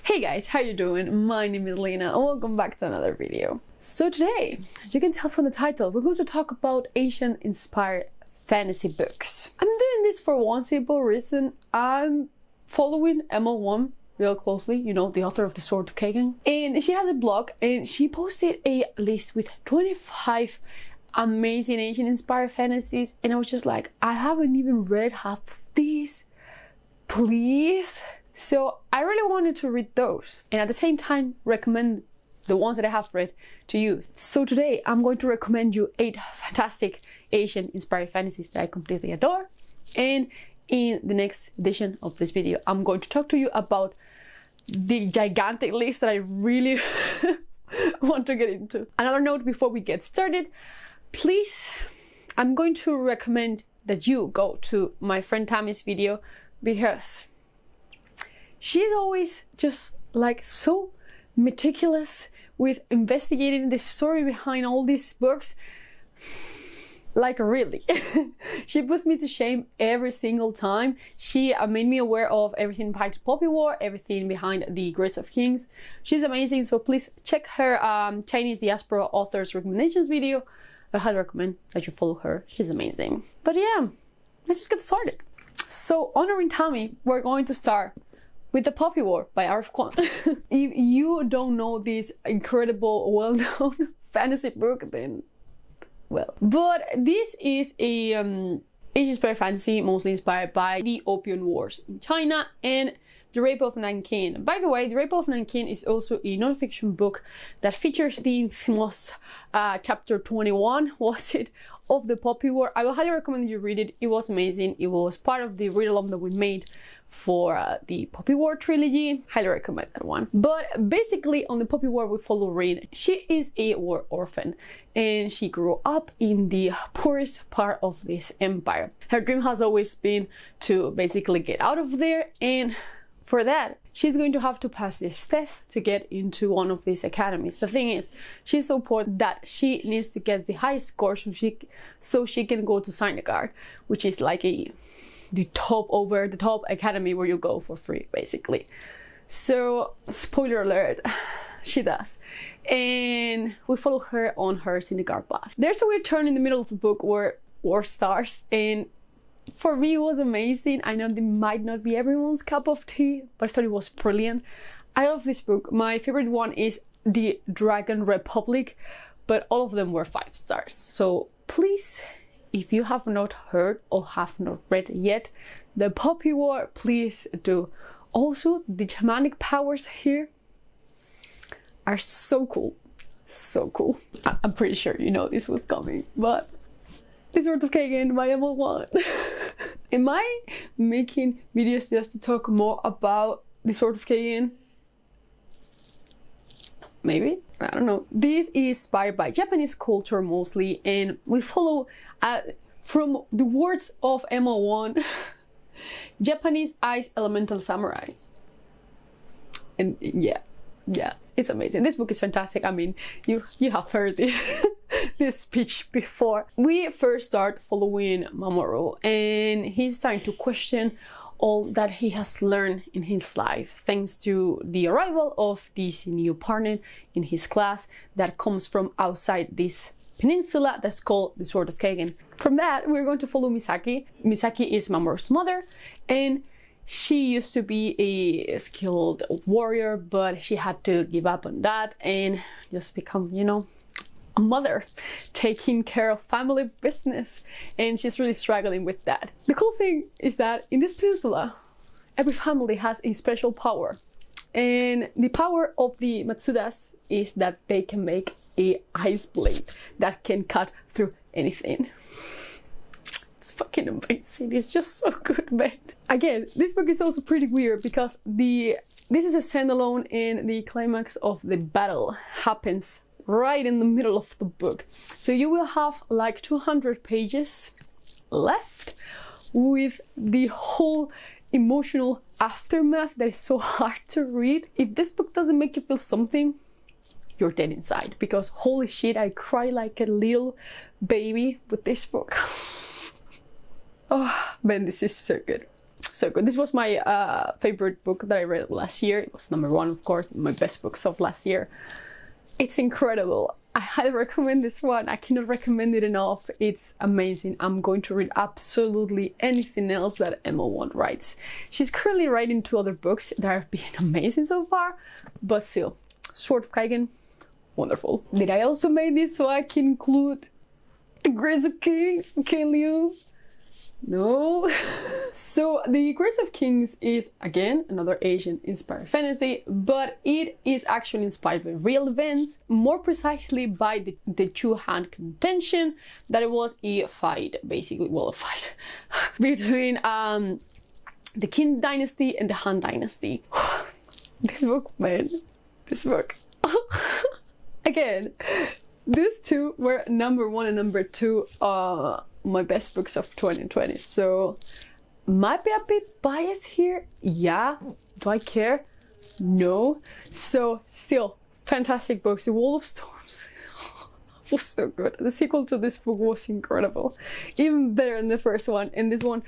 Hey guys, how you doing? My name is Lena and welcome back to another video. So today, as you can tell from the title, we're going to talk about Asian inspired fantasy books. I'm doing this for one simple reason. I'm following Emma1 real closely, you know, the author of the Sword of Kaigen, and she has a blog and she posted a list with 25 amazing Asian inspired fantasies, and I was just like, I haven't even read half of these, please. So I really wanted to read those and at the same time recommend the ones that I have read to you. So today I'm going to recommend you 8 fantastic Asian inspired fantasies that I completely adore, and in the next edition of this video I'm going to talk to you about the gigantic list that I really want to get into. Another note before we get started, please, I'm going to recommend that you go to my friend Tammie's video because she's always just like so meticulous with investigating the story behind all these books. Like really. She puts me to shame every single time. She made me aware of everything behind Poppy War, everything behind the Grace of Kings. She's amazing, so please check her Chinese diaspora authors recommendations video. I highly recommend that you follow her. She's amazing. But yeah, let's just get started. So honoring Tammie, we're going to start with The Poppy War by R.F. Kuang. If you don't know this incredible, well-known fantasy book, then well. But this is a Asian inspired fantasy, mostly inspired by the Opium Wars in China and The Rape of Nanking. By the way, The Rape of Nanking is also a non-fiction book that features the infamous chapter 21, was it, of The Poppy War. I will highly recommend you read it. It was amazing. It was part of the read-along that we made for the Poppy War trilogy. Highly recommend that one. But basically on The Poppy War we follow Rin. She is a war orphan and she grew up in the poorest part of this empire. Her dream has always been to basically get out of there, and for that she's going to have to pass this test to get into one of these academies. The thing is, she's so poor that she needs to get the highest score so she can go to Sinagard, which is like the top over the top academy where you go for free basically. So spoiler alert, she does, and we follow her on her Sinagard path. There's a weird turn in the middle of the book where war starts, and for me it was amazing. I know it might not be everyone's cup of tea, but I thought it was brilliant. I love this book. My favorite one is The Dragon Republic, but all of them were 5 stars. So please, if you have not heard or have not read yet The Poppy War, please do. Also, the shamanic powers here are so cool. So cool. I'm pretty sure you know this was coming, but The Sword of Kaigen by Emma1. Am I making videos just to talk more about The Sword of Kaigen? Maybe? I don't know. This is inspired by Japanese culture mostly, and we follow, from the words of Emma1, Japanese ice elemental samurai. And yeah, it's amazing. This book is fantastic. I mean, you have heard this, this speech before. We first start following Mamoru, and he's starting to question all that he has learned in his life thanks to the arrival of this new partner in his class that comes from outside this peninsula that's called the Sword of Kaigen. From that, we're going to follow Misaki. Misaki is Mamoru's mother, and she used to be a skilled warrior, but she had to give up on that and just become, you know, a mother, taking care of family business, and she's really struggling with that. The cool thing is that in this peninsula, every family has a special power, and the power of the Matsudas is that they can make a ice blade that can cut through anything. It's fucking amazing. It's just so good, man. Again, this book is also pretty weird because this is a standalone, and the climax of the battle happens right in the middle of the book. So you will have like 200 pages left with the whole emotional aftermath that is so hard to read. If this book doesn't make you feel something, you're dead inside, because holy shit, I cry like a little baby with this book. Oh man, this is so good. So good. This was my favorite book that I read last year. It was #1, of course, my best books of last year. It's incredible. I highly recommend this one. I cannot recommend it enough. It's amazing. I'm going to read absolutely anything else that Emma Wand writes. She's currently writing 2 other books that have been amazing so far, but still, Sword of Kaigen, wonderful. Did I also make this so I can include The Grace of Kings? Can you? No. So the Grace of Kings is again another Asian inspired fantasy, but it is actually inspired by real events, more precisely by the two-hand contention that it was a fight, basically, well, a fight between the Qin dynasty and the Han dynasty. This book, man, this book. Again, these 2 were #1 and #2 my best books of 2020, so might be a bit biased here. Yeah, do I care? No. So still fantastic books. The Wall of Storms was so good. The sequel to this book was incredible, even better than the first one, and this one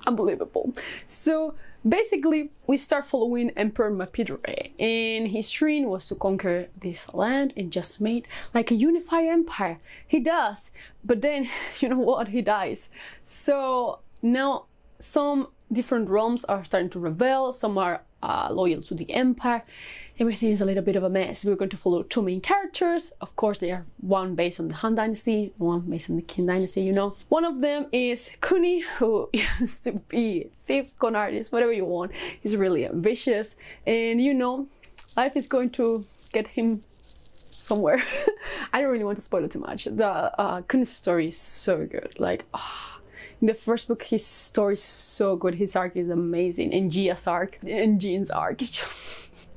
unbelievable. So basically, we start following Emperor Mapidre, and his dream was to conquer this land and just made like a unified empire. He does, but then, you know what, he dies. So now some different realms are starting to rebel, some are loyal to the empire. Everything is a little bit of a mess. We're going to follow 2 main characters. Of course, they are one based on the Han dynasty, one based on the Qin dynasty, you know. One of them is Kuni, who used to be thief, con artist, whatever you want. He's really ambitious, and you know, life is going to get him somewhere. I don't really want to spoil it too much. The Kuni's story is so good. Like, in the first book, his story is so good. His arc is amazing, and Jia's arc, and Jin's arc is just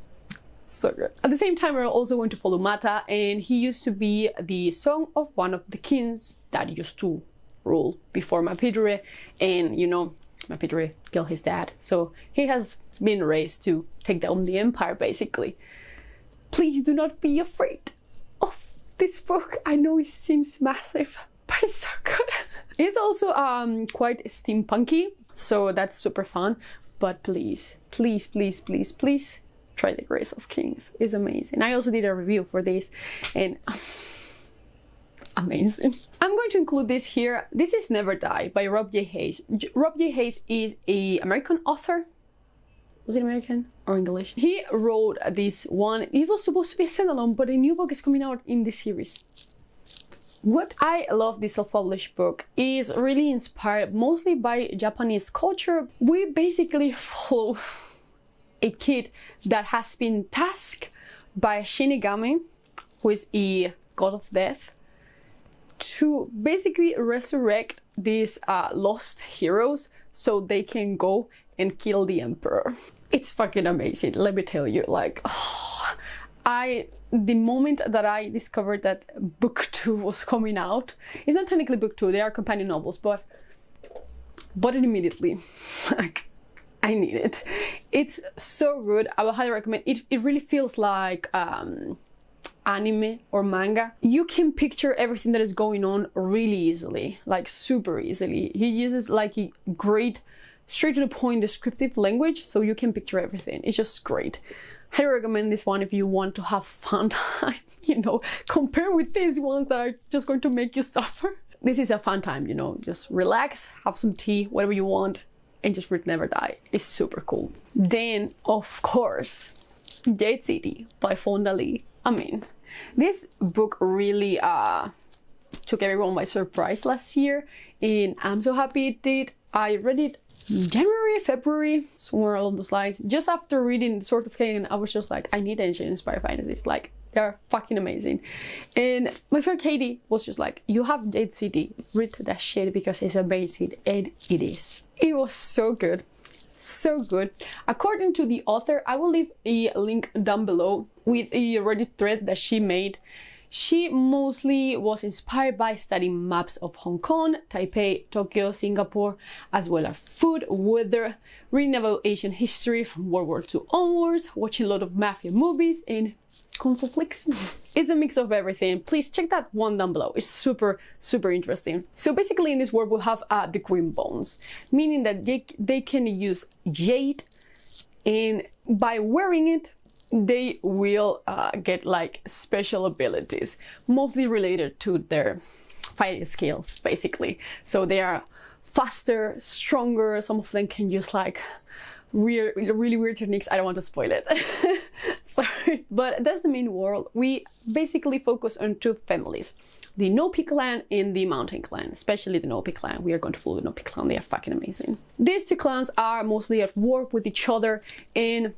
so good. At the same time, we're also going to follow Mata, and he used to be the son of one of the kings that used to rule before Mapidre, and you know, Mapidre killed his dad, so he has been raised to take down the empire, basically. Please do not be afraid of this book. I know it seems massive, but it's so good. It's also quite steampunky, so that's super fun, but please, please, please, please, please try The Grace of Kings. It's amazing. I also did a review for this, and amazing. I'm going to include this here. This is Never Die by Rob J. Hayes. Rob J. Hayes is an American author. Was it American or English? He wrote this one. It was supposed to be a standalone, but a new book is coming out in this series. What I love this self-published book is really inspired mostly by Japanese culture. We basically follow a kid that has been tasked by a Shinigami, who is a god of death, to basically resurrect these lost heroes so they can go and kill the emperor. It's fucking amazing, let me tell you. Like, the moment that I discovered that book 2 was coming out, it's not technically book 2, they are companion novels, but bought it immediately. Like, I need it. It's so good. I would highly recommend it. It really feels like anime or manga. You can picture everything that is going on really easily, like super easily. He uses like a great, straight to the point descriptive language, so you can picture everything. It's just great. I recommend this one if you want to have fun time, you know, compare with these ones that are just going to make you suffer. This is a fun time, you know, just relax, have some tea, whatever you want, and just read Never Die. It's super cool. Then, of course, Jade City by Fonda Lee. I mean, this book really took everyone by surprise last year, and I'm so happy it did. I read it January, February, somewhere along those lines. Just after reading Sword of Kaigen, I was just like, I need Asian inspired fantasies. Like, they're fucking amazing. And my friend Katie was just like, you have Jade City, read that shit because it's amazing. And it is. It was so good. So good. According to the author, I will leave a link down below with a Reddit thread that she made. She mostly was inspired by studying maps of Hong Kong, Taipei, Tokyo, Singapore, as well as food, weather, reading about Asian history from World War II onwards, watching a lot of mafia movies, and Kung Fu flicks. It's a mix of everything. Please check that one down below. It's super interesting. So basically in this world we have the green bones, meaning that they can use jade, and by wearing it they will get like special abilities, mostly related to their fighting skills basically. So they are faster, stronger. Some of them can use like really weird techniques. I don't want to spoil it. Sorry. But that's the main world. We basically focus on two families, the Nopi clan and the Mountain clan, especially the Nopi clan. We are going to follow the Nopi clan. They are fucking amazing. These two clans are mostly at war with each other, and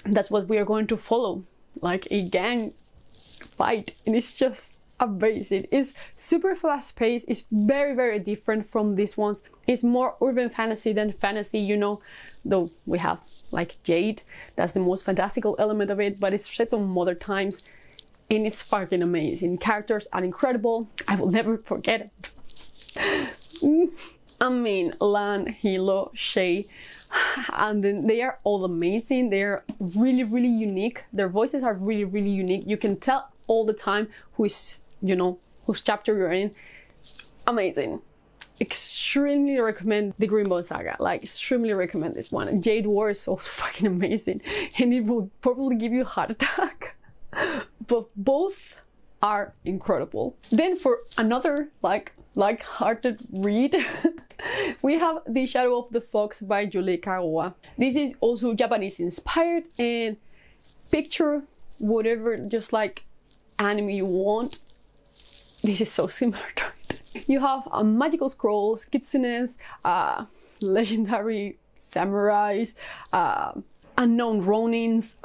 that's what we are going to follow, like a gang fight, and it's just amazing. It's super fast paced. It's very different from these ones. It's more urban fantasy than fantasy, you know, though we have like Jade, that's the most fantastical element of it, but it's set on modern times and it's fucking amazing. Characters are incredible. I will never forget it. I mean, Lan, Hilo, Shay, and then they are all amazing. They are really unique. Their voices are really unique. You can tell all the time who's, you know, whose chapter you're in. Amazing. Extremely recommend the Green Bone Saga. Like, extremely recommend this one. Jade War is also fucking amazing, and it will probably give you a heart attack. But both are incredible. Then for another like-hearted read, we have The Shadow of the Fox by Julie Kagawa. This is also Japanese inspired, and picture whatever just like anime you want. This is so similar to it. You have magical scrolls, kitsunes, legendary samurais, unknown ronins,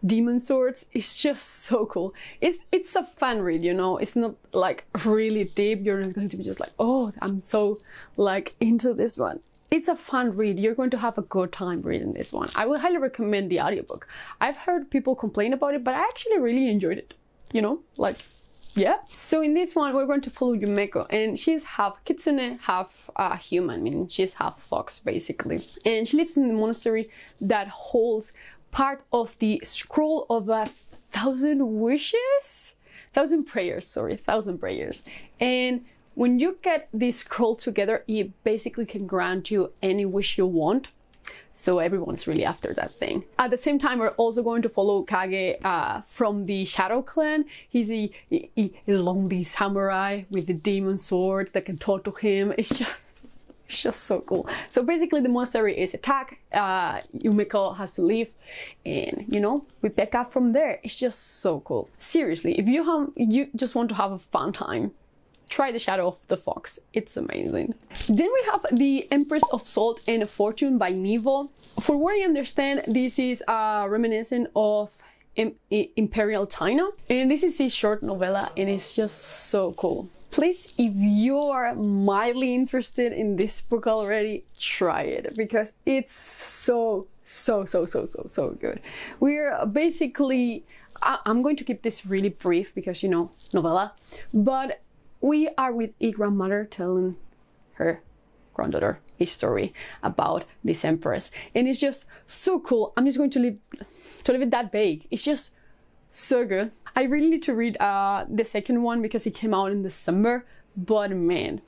demon swords. It's just so cool. It's a fun read, you know. It's not like really deep. You're not going to be just like, oh, I'm so like into this one. It's a fun read. You're going to have a good time reading this one. I would highly recommend the audiobook. I've heard people complain about it, but I actually really enjoyed it, you know, like, yeah. So in this one we're going to follow Yumeko, and she's half kitsune, half human, meaning she's half fox basically, and she lives in the monastery that holds part of the scroll of 1,000 wishes, 1,000 prayers, sorry, 1,000 prayers. And when you get this scroll together, it basically can grant you any wish you want. So everyone's really after that thing. At the same time, we're also going to follow Kage from the Shadow clan. He's a lonely samurai with a demon sword that can talk to him. It's just so cool. So basically the monastery is attacked, Yumeko has to leave, and you know, we pick up from there. It's just so cool. Seriously, if you just want to have a fun time, try The Shadow of the Fox. It's amazing. Then we have The Empress of Salt and Fortune by Nivo. For what I understand, this is reminiscent of Imperial China, and this is a short novella, and it's just so cool. Please, if you are mildly interested in this book already, try it, because it's so good. We're basically, I'm going to keep this really brief because, you know, novella, but we are with a grandmother telling her granddaughter a story about this empress, and it's just so cool. I'm just going to leave it that vague. It's just so good. I really need to read the second one because it came out in December, but man,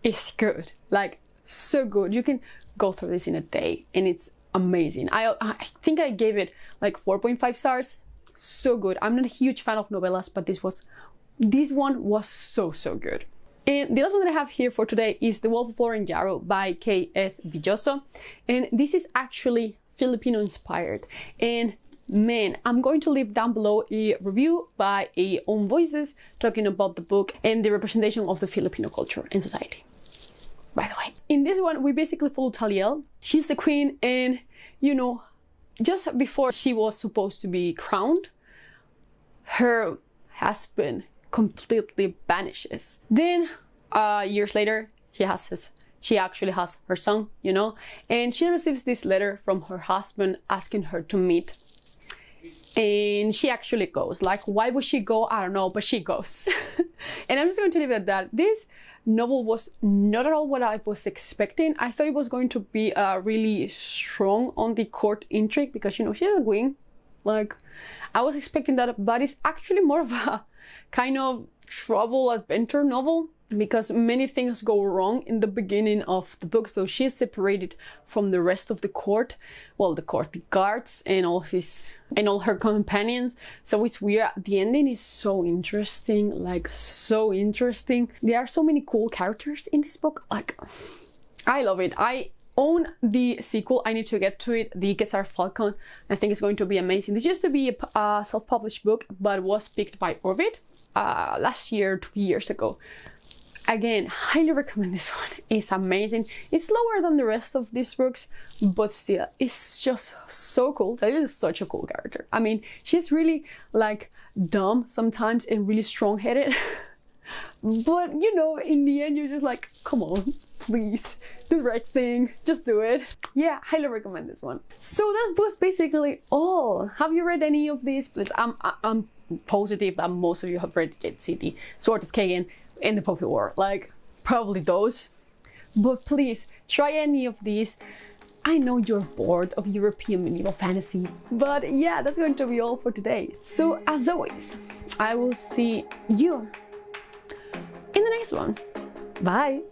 it's good. Like, so good. You can go through this in a day, and it's amazing. I think I gave it like 4.5 stars. So good. I'm not a huge fan of novellas, but this one was so good. And the last one that I have here for today is The Wolf of Oren Yaro by K.S. Villoso, and this is actually Filipino inspired. And man, I'm going to leave down below a review by Own Voices talking about the book and the representation of the Filipino culture and society. By the way, in this one we basically follow Taliel. She's the queen, and you know, just before she was supposed to be crowned, her husband completely vanishes. Then years later, she actually has her son, you know, and she receives this letter from her husband asking her to meet and she actually goes. Like, why would she go? I don't know, but she goes. And I'm just going to leave it at that. This novel was not at all what I was expecting. I thought it was going to be really strong on the court intrigue because, you know, she's a queen. Like, I was expecting that, but it's actually more of a kind of travel adventure novel, because many things go wrong in the beginning of the book. So she's separated from the rest of the court, well, the guards and all her companions. So it's weird. The ending is so interesting, like so interesting. There are so many cool characters in this book. Like, I love it. I own the sequel. I need to get to it, the Kesar Falcon. I think it's going to be amazing. This used to be a self-published book, but was picked by Ovid last year, 2 years ago. Again, highly recommend this one. It's amazing. It's slower than the rest of these books, but still, it's just so cool. That is such a cool character. I mean, she's really like dumb sometimes and really strong-headed. But, you know, in the end, you're just like, come on, please, do the right thing. Just do it. Yeah, highly recommend this one. So that was basically all. Have you read any of these? I'm positive that most of you have read Jade City, Sword of Kaigen, and the Poppy War. Like, probably those. But please, try any of these. I know you're bored of European medieval fantasy, but yeah, that's going to be all for today. So, as always, I will see you in the next one. Bye!